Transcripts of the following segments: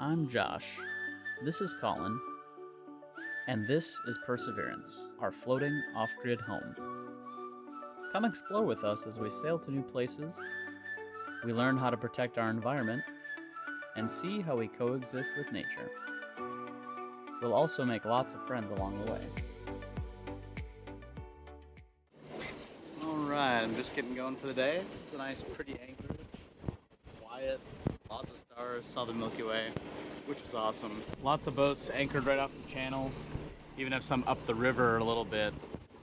I'm Josh. This is Colin. And this is Perseverance, our floating off-grid home. Come explore with us as we sail to new places, we learn how to protect our environment, and see how we coexist with nature. We'll also make lots of friends along the way. Alright, I'm just getting going for the day. It's a nice, pretty anchorage. Quiet, lots of stars, saw the Milky Way, which was awesome. Lots of boats anchored right off the channel. Even have some up the river a little bit.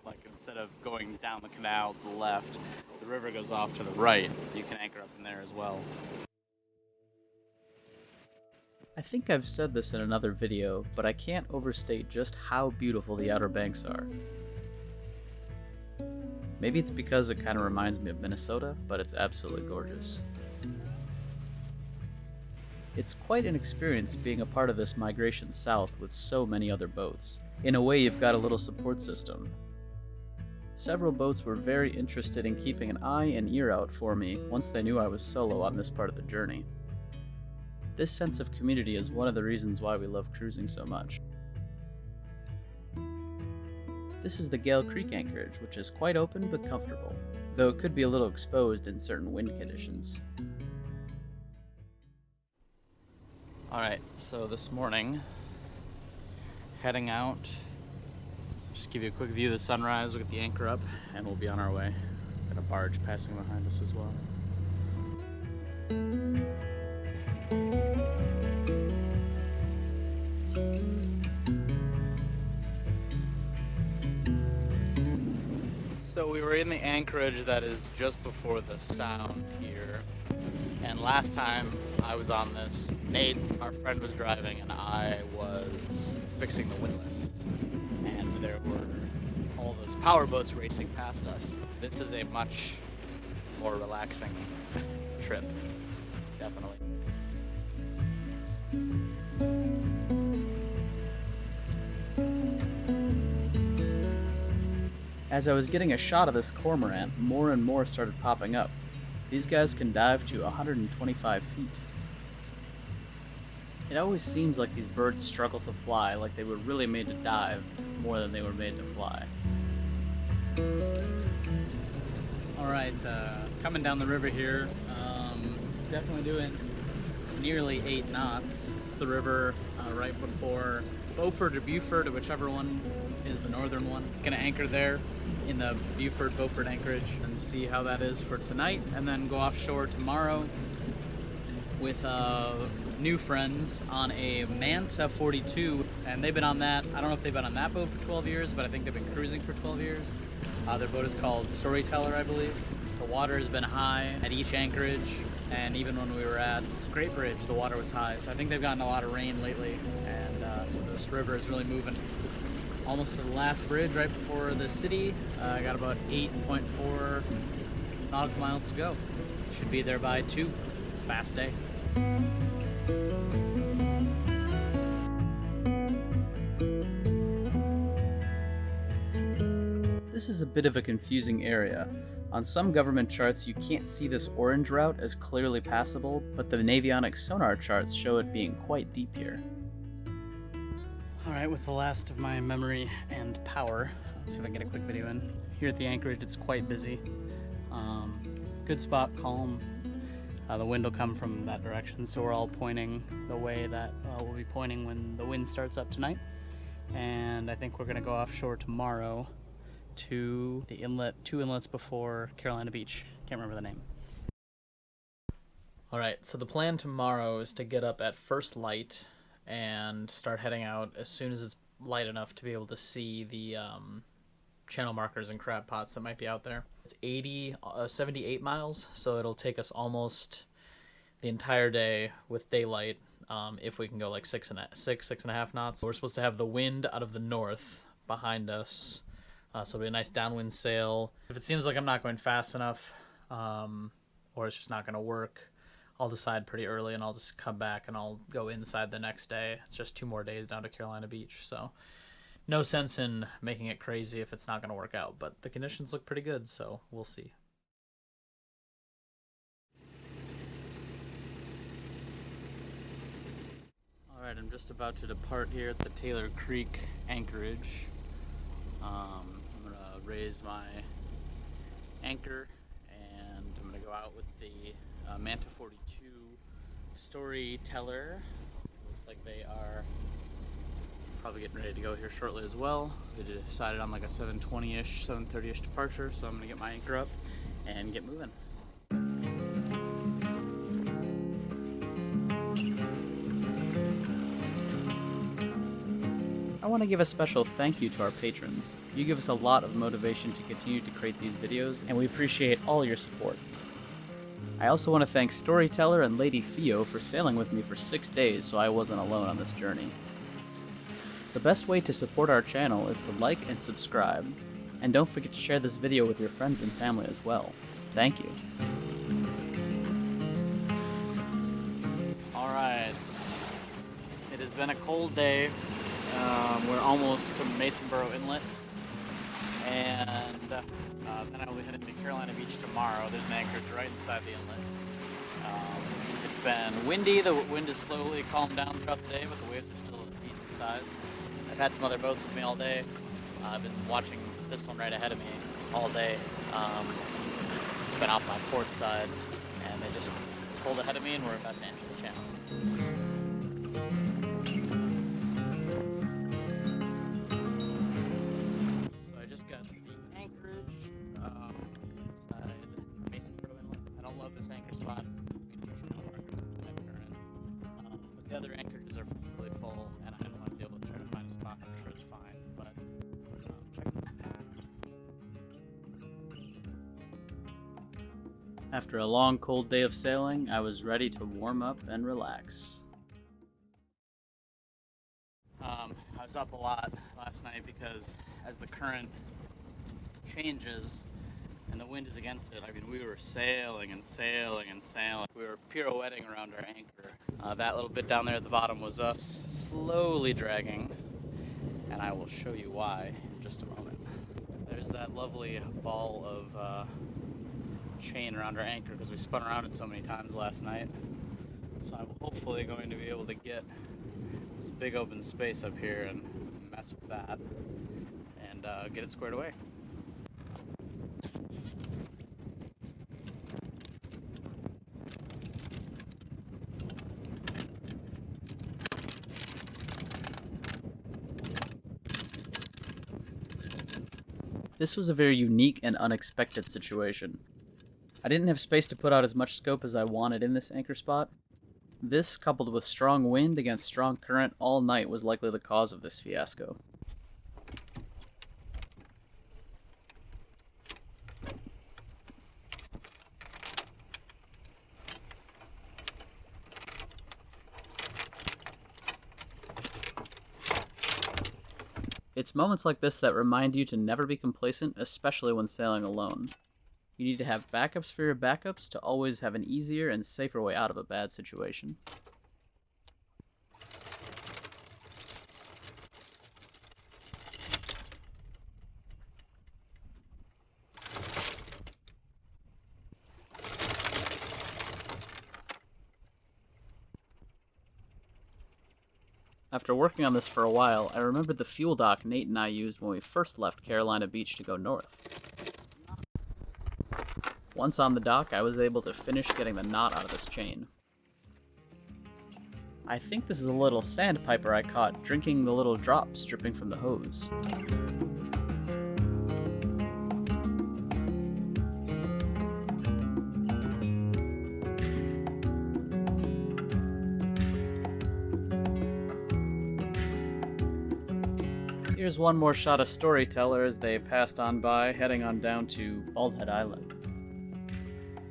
Like instead of going down the canal to the left, the river goes off to the right. You can anchor up in there as well. I think I've said this in another video, but I can't overstate just how beautiful the Outer Banks are. Maybe it's because it kind of reminds me of Minnesota, but it's absolutely gorgeous. It's quite an experience being a part of this migration south with so many other boats. In a way, you've got a little support system. Several boats were very interested in keeping an eye and ear out for me once they knew I was solo on this part of the journey. This sense of community is one of the reasons why we love cruising so much. This is the Gale Creek anchorage, which is quite open but comfortable, though it could be a little exposed in certain wind conditions. Alright, so this morning, heading out, just give you a quick view of the sunrise, look at the anchor up, and we'll be on our way. Got a barge passing behind us as well. So we were in the anchorage that is just before the sound here, and last time I was on this, Nate, our friend, was driving and I was fixing the windlass, and there were all those power boats racing past us. This is a much more relaxing trip, definitely. As I was getting a shot of this cormorant, more and more started popping up. These guys can dive to 125 feet. It always seems like these birds struggle to fly, like they were really made to dive more than they were made to fly. Alright, coming down the river here, definitely doing nearly 8 knots. It's the river right before Beaufort or Beaufort, or whichever one is the northern one. Gonna anchor there in the Beaufort anchorage and see how that is for tonight, and then go offshore tomorrow with new friends on a Manta 42, and they've been on that. I don't know if they've been on that boat for 12 years, but I think they've been cruising for 12 years. Their boat is called Storyteller, I believe. The water has been high at each anchorage, and even when we were at Great Bridge, the water was high. So I think they've gotten a lot of rain lately, and so this river is really moving. Almost to the last bridge right before the city. I got about 8.4 nautical miles to go. Should be there by 2. It's a fast day. This is a bit of a confusing area. On some government charts, you can't see this orange route as clearly passable, but the Navionics sonar charts show it being quite deep here. Alright, with the last of my memory and power, let's see if I can get a quick video in. Here at the anchorage, it's quite busy. Good spot, calm. The wind will come from that direction, so we're all pointing the way that we'll be pointing when the wind starts up tonight. And I think we're going to go offshore tomorrow to the inlet, 2 inlets before Carolina Beach. Can't remember the name. Alright, so the plan tomorrow is to get up at first light and start heading out as soon as it's light enough to be able to see the channel markers and crab pots that might be out there. It's 78 miles, so it'll take us almost the entire day with daylight if we can go like 6.5 knots. We're supposed to have the wind out of the north behind us, so it'll be a nice downwind sail. If it seems like I'm not going fast enough or it's just not going to work, I'll decide pretty early and I'll just come back and I'll go inside the next day. It's just 2 more days down to Carolina Beach, so no sense in making it crazy if it's not going to work out, but the conditions look pretty good, so we'll see. Alright, I'm just about to depart here at the Taylor Creek anchorage. I'm going to raise my anchor and I'm going to go out with the Manta 42 storyteller. Looks like they are probably getting ready to go here shortly as well. We decided on like a 7:20-ish, 7:30-ish departure, so I'm going to get my anchor up and get moving. I want to give a special thank you to our patrons. You give us a lot of motivation to continue to create these videos, and we appreciate all your support. I also want to thank Storyteller and Lady Theo for sailing with me for 6 days so I wasn't alone on this journey. The best way to support our channel is to like and subscribe, and don't forget to share this video with your friends and family as well. Thank you. Alright, it has been a cold day. We're almost to Masonborough Inlet, and then I will be heading to Carolina Beach tomorrow. There's an anchorage right inside the inlet. It's been windy. The wind has slowly calmed down throughout the day, but the waves are still a decent size. I've had some other boats with me all day. I've been watching this one right ahead of me all day. It's been off my port side, and they just pulled ahead of me, and we're about to enter the channel. Got to the anchorage inside Masonborough Inlet. I don't love this anchor spot. It's between 2 channel markers and type current. But the other anchorages are really full, and I don't want to deal with trying to find a spot. I'm sure it's fine, but check this out. After a long, cold day of sailing, I was ready to warm up and relax. I was up a lot last night because as the current changes and the wind is against it, I mean, we were sailing and sailing and sailing. We were pirouetting around our anchor. That little bit down there at the bottom was us slowly dragging, and I will show you why in just a moment. There's that lovely ball of chain around our anchor because we spun around it so many times last night. So I'm hopefully going to be able to get this big open space up here and mess with that and get it squared away. This was a very unique and unexpected situation. I didn't have space to put out as much scope as I wanted in this anchor spot. This, coupled with strong wind against strong current all night, was likely the cause of this fiasco. It's moments like this that remind you to never be complacent, especially when sailing alone. You need to have backups for your backups to always have an easier and safer way out of a bad situation. After working on this for a while, I remembered the fuel dock Nate and I used when we first left Carolina Beach to go north. Once on the dock, I was able to finish getting the knot out of this chain. I think this is a little sandpiper I caught drinking the little drops dripping from the hose. Here's one more shot of Storyteller as they passed on by, heading on down to Baldhead Island.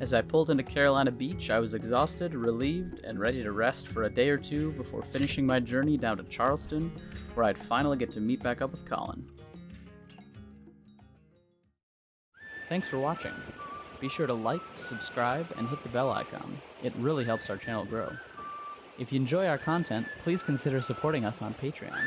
As I pulled into Carolina Beach, I was exhausted, relieved, and ready to rest for a day or two before finishing my journey down to Charleston, where I'd finally get to meet back up with Colin. Thanks for watching. Be sure to like, subscribe, and hit the bell icon. It really helps our channel grow. If you enjoy our content, please consider supporting us on Patreon.